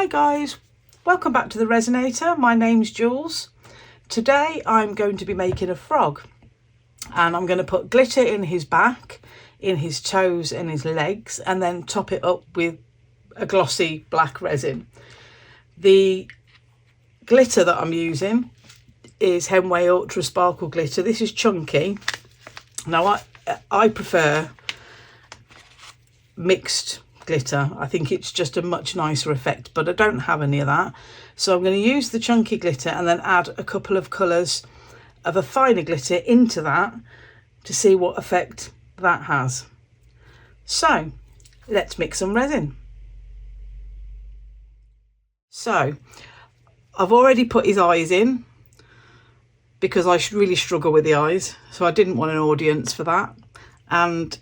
Hi guys, welcome back to the Resinator. My name's Jules. Today I'm going to be making a frog and I'm going to put glitter in his back, in his toes and his legs, and then top it up with a glossy black resin. The glitter that I'm using is Henway Ultra Sparkle Glitter. This is chunky. Now I prefer mixed glitter. I think it's just a much nicer effect, but I don't have any of that, so I'm going to use the chunky glitter and then add a couple of colours of a finer glitter into that to see what effect that has. So let's mix some resin. So I've already put his eyes in because I really struggle with the eyes, so I didn't want an audience for that, and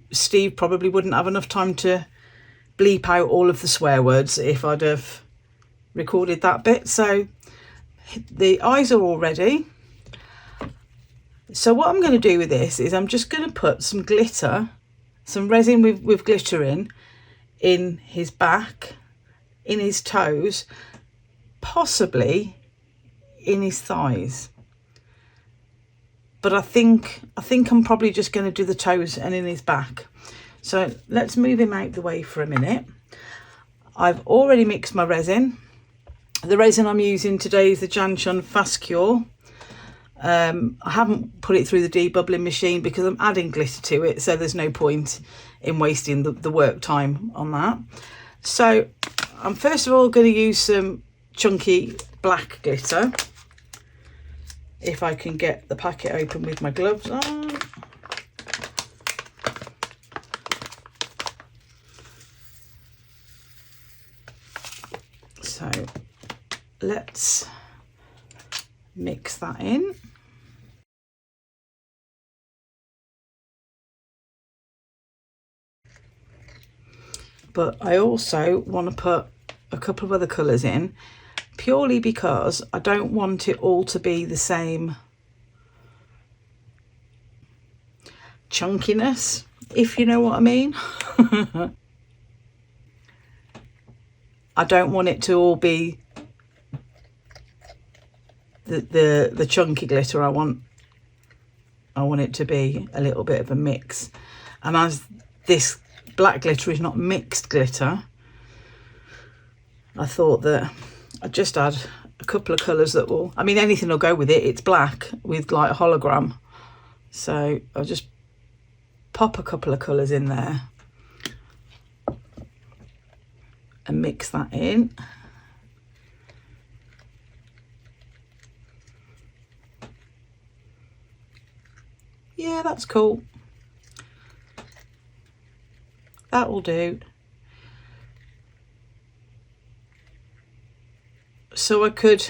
Steve probably wouldn't have enough time to bleep out all of the swear words if I'd have recorded that bit. So the eyes are all ready. So what I'm going to do with this is I'm just going to put some glitter, some resin with glitter in his back, in his toes, possibly in his thighs. But I think I'm probably just going to do the toes and in his back. So let's move him out the way for a minute. I've already mixed my resin. The resin I'm using today is the Janchon Fast Cure. I haven't put it through the debubbling machine because I'm adding glitter to it, so there's no point in wasting the work time on that. So I'm first of all going to use some chunky black glitter. If I can get the packet open with my gloves on. So let's mix that in. But I also want to put a couple of other colours in, purely because I don't want it all to be the same chunkiness, if you know what I mean. I don't want it to all be the chunky glitter. I want it to be a little bit of a mix. And as this black glitter is not mixed glitter, I thought that I'd just add a couple of colours that will, I mean, anything will go with it. It's black with like a hologram. So I'll just pop a couple of colours in there and mix that in. Yeah, that's cool. That will do. So I could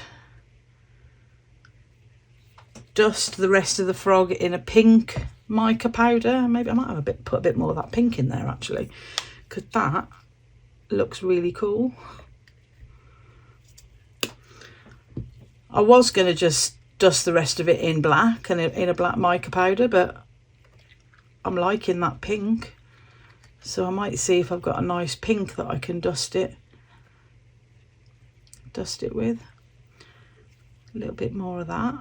dust the rest of the frog in a pink mica powder. Maybe I might have put a bit more of that pink in there actually, because that looks really cool. I was going to just dust the rest of it in black and in a black mica powder, but I'm liking that pink, so I might see if I've got a nice pink that I can dust it with. A little bit more of that.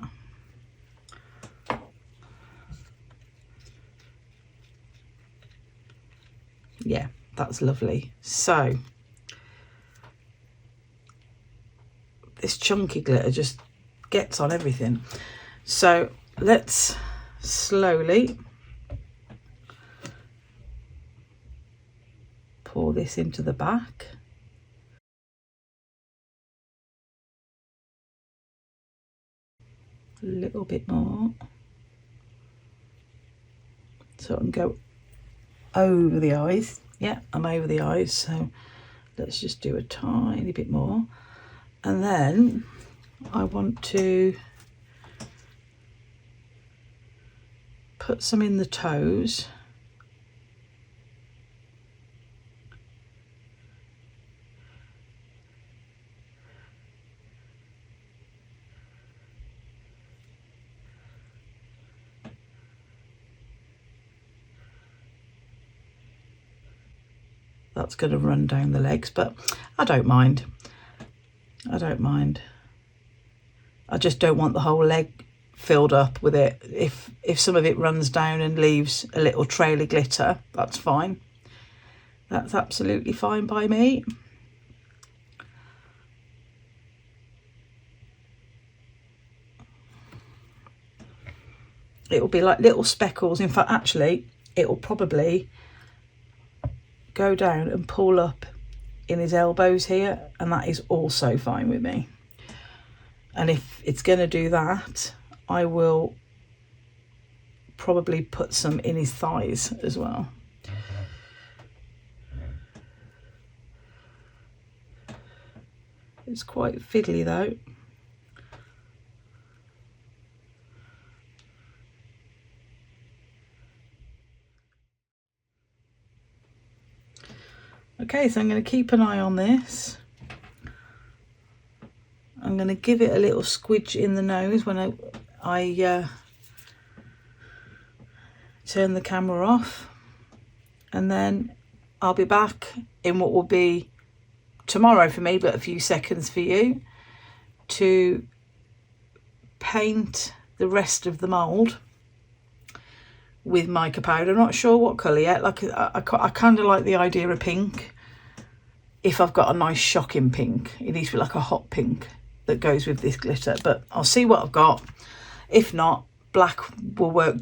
Yeah, that's lovely. So this chunky glitter just gets on everything. So let's slowly pour this into the back. A little bit more, so I can go over the eyes. Yeah, I'm over the eyes, so let's just do a tiny bit more. And then I want to put some in the toes. That's going to run down the legs, but I don't mind. I don't mind. I just don't want the whole leg filled up with it. If some of it runs down and leaves a little trail of glitter, that's fine. That's absolutely fine by me. It will be like little speckles. In fact, actually, it will probably go down and pull up in his elbows here, and that is also fine with me. And if it's going to do that, I will probably put some in his thighs as well. It's quite fiddly though. Okay, so I'm going to keep an eye on this. I'm going to give it a little squidge in the nose when I turn the camera off, and then I'll be back in what will be tomorrow for me, but a few seconds for you, to paint the rest of the mould with mica powder. I'm not sure what colour yet. Like I kind of like the idea of pink. If I've got a nice shocking pink, it needs to be like a hot pink that goes with this glitter, but I'll see what I've got. If not, black will work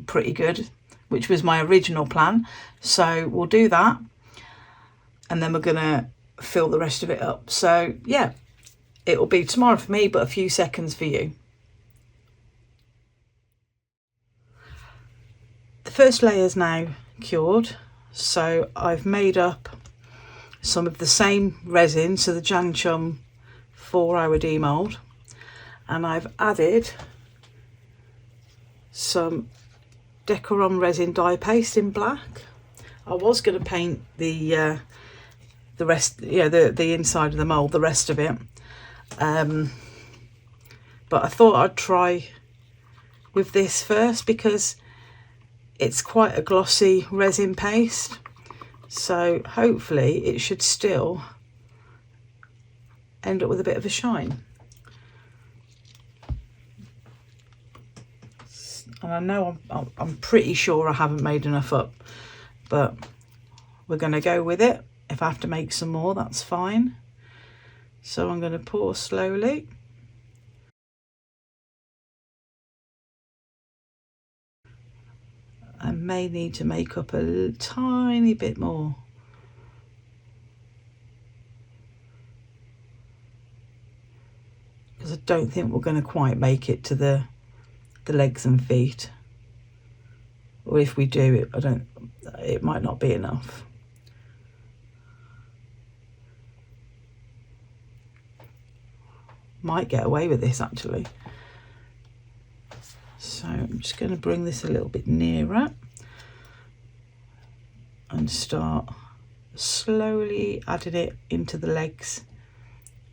pretty good, which was my original plan. So we'll do that, and then we're gonna fill the rest of it up. So yeah, it will be tomorrow for me, but a few seconds for you. The first layer is now cured, so I've made up some of the same resin, so the Jan Chum 4-hour demold, and I've added some Decorum resin dye paste in black. I was going to paint the rest, the inside of the mould, the rest of it, but I thought I'd try with this first because it's quite a glossy resin paste, so hopefully it should still end up with a bit of a shine. And I know I'm pretty sure I haven't made enough up, but we're going to go with it. If I have to make some more, that's fine. So I'm going to pour slowly. I may need to make up a tiny bit more. Because I don't think we're going to quite make it to the legs and feet. Or if we do, it might not be enough. Might get away with this actually. So I'm just going to bring this a little bit nearer and start slowly adding it into the legs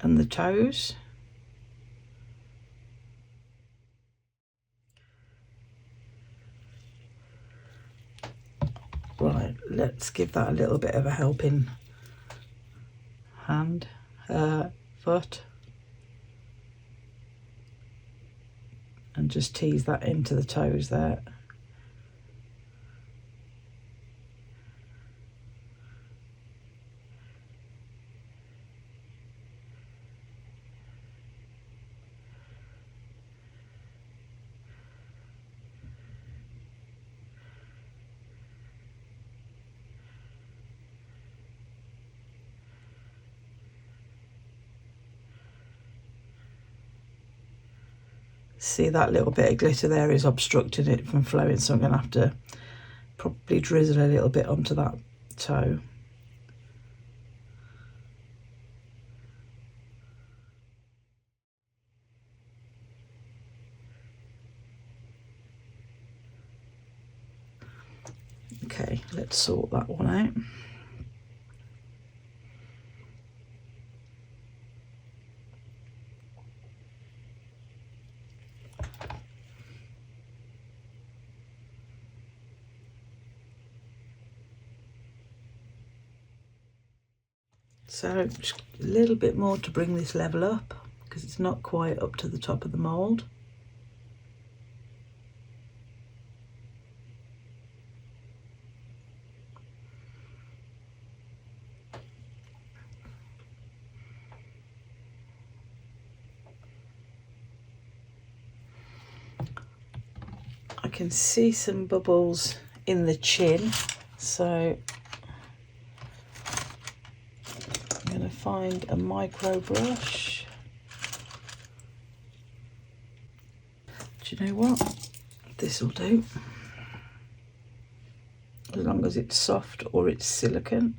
and the toes. Right, let's give that a little bit of a helping hand, foot, and just tease that into the toes there. See, that little bit of glitter there is obstructing it from flowing, so I'm going to have to probably drizzle a little bit onto that toe. Okay, let's sort that one out. So just a little bit more to bring this level up, because it's not quite up to the top of the mould. I can see some bubbles in the chin, so I'm going to find a micro brush. Do you know what? This will do. As long as it's soft or it's silicone,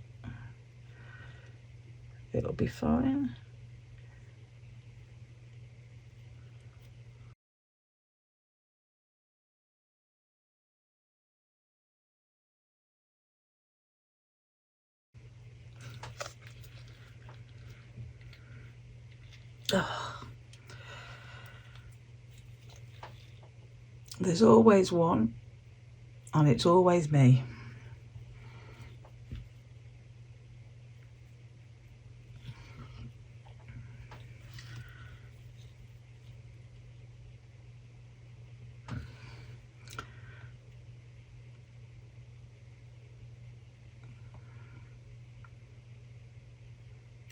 it'll be fine. Oh. There's always one, and it's always me.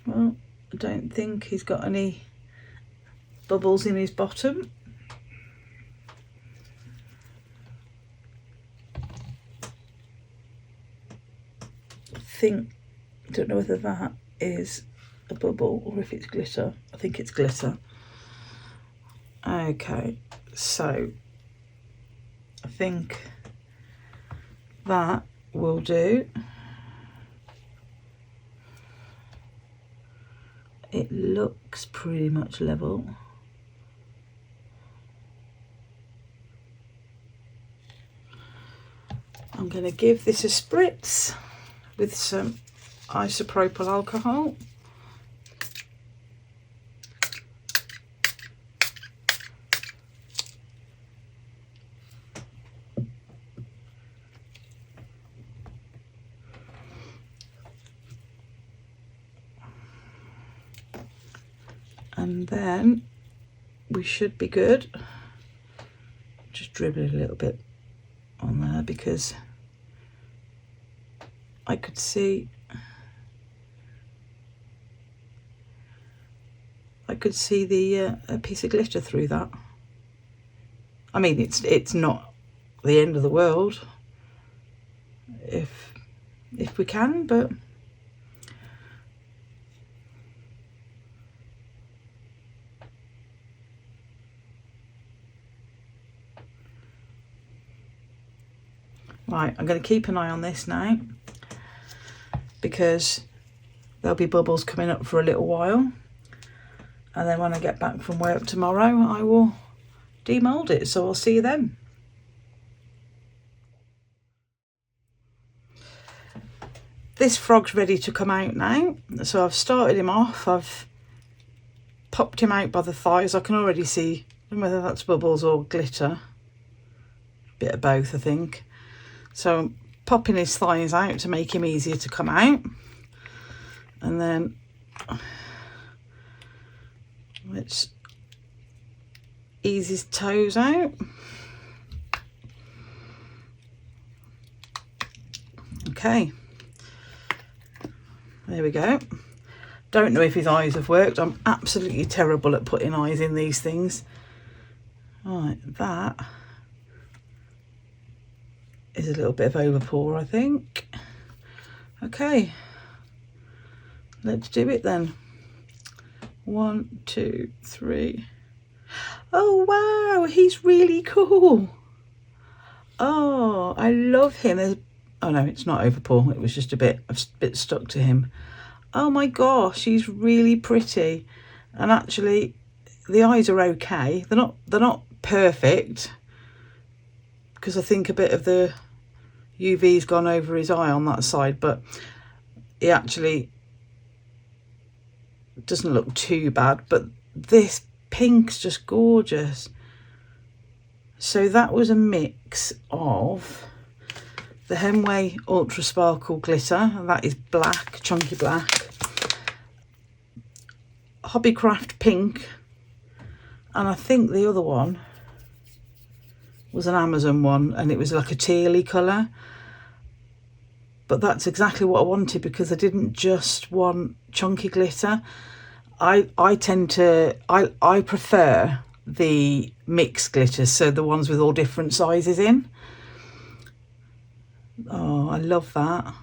Well, I don't think he's got any bubbles in his bottom. I don't know whether that is a bubble or if it's glitter. I think it's glitter. Okay, so I think that will do. It looks pretty much level. I'm going to give this a spritz with some isopropyl alcohol. And then we should be good. Just dribble it a little bit on there, because I could see the a piece of glitter through that. I mean, it's not the end of the world if we can, but right, I'm going to keep an eye on this now, because there'll be bubbles coming up for a little while, and then when I get back from work tomorrow I will demould it, so I'll see you then. This frog's ready to come out now, so I've started him off. I've popped him out by the thighs. I can already see, I don't know whether that's bubbles or glitter, a bit of both I think. So I'm popping his thighs out to make him easier to come out, and then let's ease his toes out. Okay, there we go. Don't know if his eyes have worked. I'm absolutely terrible at putting eyes in these things. Right, that is a little bit of overpour, I think. Okay, let's do it then. 1, 2, 3. Oh wow, he's really cool. Oh, I love him. Oh no, it's not overpour. It was just a bit stuck to him. Oh my gosh, he's really pretty. And actually, the eyes are okay. They're not perfect, because I think a bit of the UV's gone over his eye on that side, but he actually doesn't look too bad. But this pink's just gorgeous. So that was a mix of the Hemway Ultra Sparkle Glitter, and that is black, chunky black, Hobbycraft pink, and I think the other one was an Amazon one, and it was like a tealy colour. But that's exactly what I wanted, because I didn't just want chunky glitter. I prefer the mixed glitters, so the ones with all different sizes in. Oh, I love that.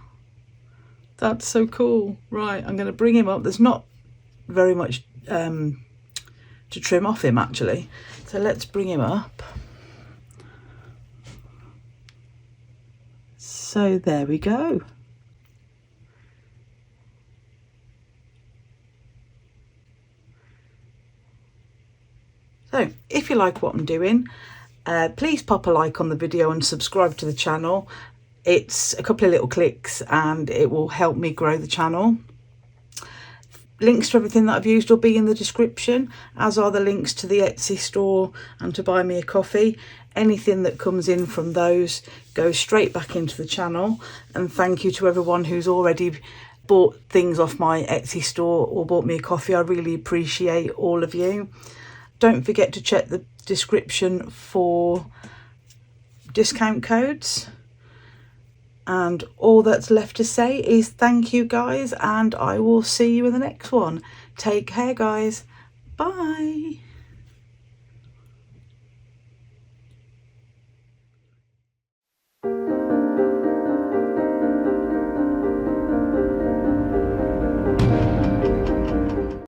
That's so cool. Right, I'm going to bring him up. There's not very much to trim off him actually, so let's bring him up. So there we go. So if you like what I'm doing, please pop a like on the video and subscribe to the channel. It's a couple of little clicks and it will help me grow the channel. Links to everything that I've used will be in the description, as are the links to the Etsy store and to buy me a coffee. Anything that comes in from those goes straight back into the channel. And thank you to everyone who's already bought things off my Etsy store or bought me a coffee. I really appreciate all of you. Don't forget to check the description for discount codes. And all that's left to say is thank you guys, and I will see you in the next one. Take care guys. Bye.